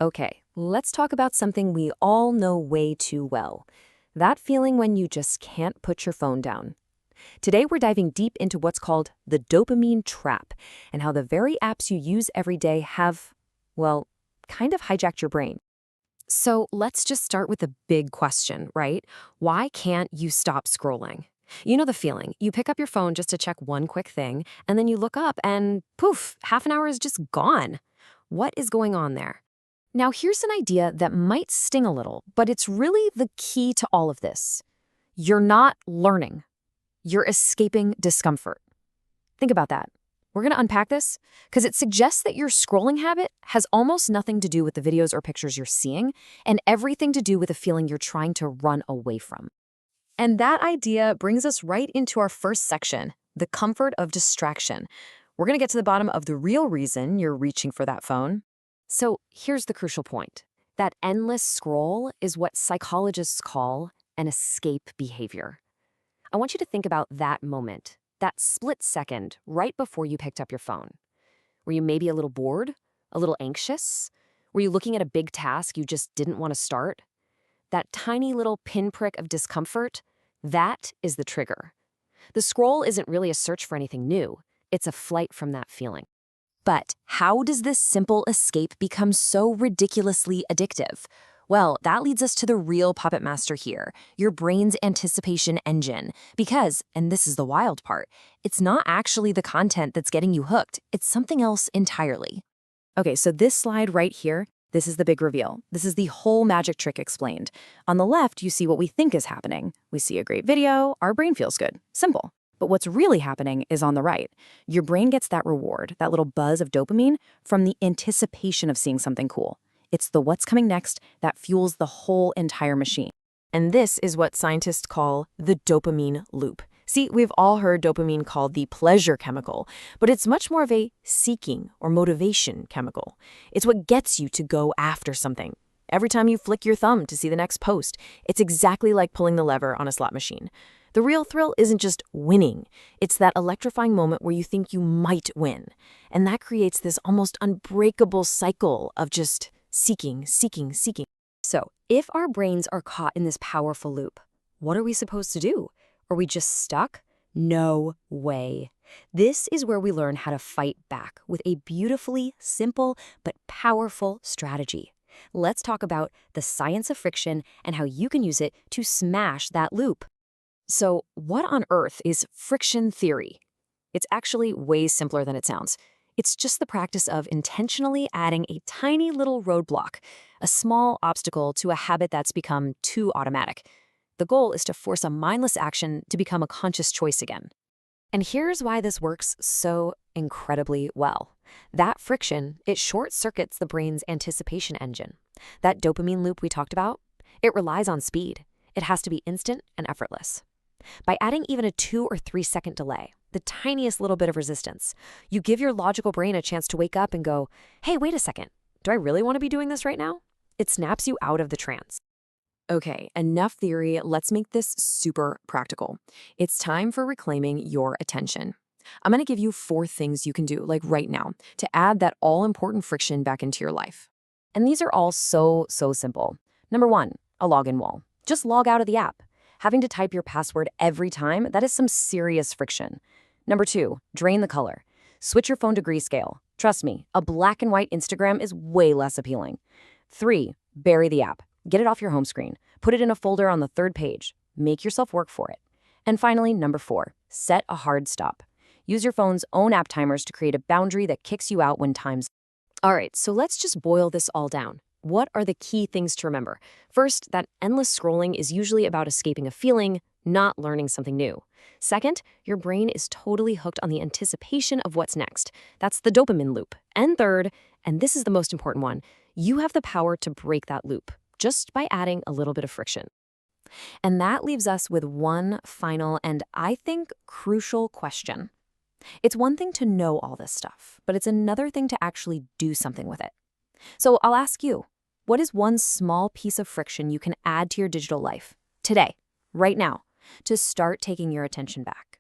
Okay, let's talk about something we all know way too well. That feeling when you just can't put your phone down. Today, we're diving deep into what's called the dopamine trap and how the very apps you use every day have, well, kind of hijacked your brain. So let's just start with the big question, right? Why can't you stop scrolling? You know the feeling. You pick up your phone just to check one quick thing, and then you look up and poof, half an hour is just gone. What is going on there? Now, here's an idea that might sting a little, but it's really the key to all of this. You're not learning. You're escaping discomfort. Think about that. We're going to unpack this because it suggests that your scrolling habit has almost nothing to do with the videos or pictures you're seeing and everything to do with a feeling you're trying to run away from. And that idea brings us right into our first section, the comfort of distraction. We're going to get to the bottom of the real reason you're reaching for that phone. So here's the crucial point. That endless scroll is what psychologists call an escape behavior. I want you to think about that moment, that split second right before you picked up your phone. Were you maybe a little bored? A little anxious? Were you looking at a big task you just didn't want to start? That tiny little pinprick of discomfort, that is the trigger. The scroll isn't really a search for anything new. It's a flight from that feeling. But how does this simple escape become so ridiculously addictive? Well, that leads us to the real puppet master here, your brain's anticipation engine. Because, and this is the wild part, it's not actually the content that's getting you hooked. It's something else entirely. Okay, so this slide right here, this is the big reveal. This is the whole magic trick explained. On the left, you see what we think is happening. We see a great video, our brain feels good. Simple. But what's really happening is on the right. Your brain gets that reward, that little buzz of dopamine, from the anticipation of seeing something cool. It's the what's coming next that fuels the whole entire machine. And this is what scientists call the dopamine loop. See, we've all heard dopamine called the pleasure chemical, but it's much more of a seeking or motivation chemical. It's what gets you to go after something. Every time you flick your thumb to see the next post, it's exactly like pulling the lever on a slot machine. The real thrill isn't just winning. It's that electrifying moment where you think you might win. And that creates this almost unbreakable cycle of just seeking, seeking, seeking. So, if our brains are caught in this powerful loop, what are we supposed to do? Are we just stuck? No way. This is where we learn how to fight back with a beautifully simple but powerful strategy. Let's talk about the science of friction and how you can use it to smash that loop. So, what on earth is friction theory? It's actually way simpler than it sounds. It's just the practice of intentionally adding a tiny little roadblock, a small obstacle to a habit that's become too automatic. The goal is to force a mindless action to become a conscious choice again. And here's why this works so incredibly well. That friction, it short-circuits the brain's anticipation engine. That dopamine loop we talked about, it relies on speed. It has to be instant and effortless. By adding even a 2 or 3 second delay, the tiniest little bit of resistance, you give your logical brain a chance to wake up and go, hey, wait a second, do I really want to be doing this right now? It snaps you out of the trance. Okay, enough theory, let's make this super practical. It's time for reclaiming your attention. I'm going to give you 4 things you can do, like right now, to add that all-important friction back into your life. And these are all so simple. Number 1, a login wall. Just log out of the app. Having to type your password every time, that is some serious friction. Number 2, drain the color. Switch your phone to grayscale. Trust me, a black and white Instagram is way less appealing. 3, bury the app. Get it off your home screen. Put it in a folder on the 3rd page. Make yourself work for it. And finally, number 4, set a hard stop. Use your phone's own app timers to create a boundary that kicks you out when time's. All right, so let's just boil this all down. What are the key things to remember? First, that endless scrolling is usually about escaping a feeling, not learning something new. Second, your brain is totally hooked on the anticipation of what's next. That's the dopamine loop. And third, and this is the most important one, you have the power to break that loop just by adding a little bit of friction. And that leaves us with one final and I think crucial question. It's one thing to know all this stuff, but it's another thing to actually do something with it. So I'll ask you, what is one small piece of friction you can add to your digital life today, right now, to start taking your attention back?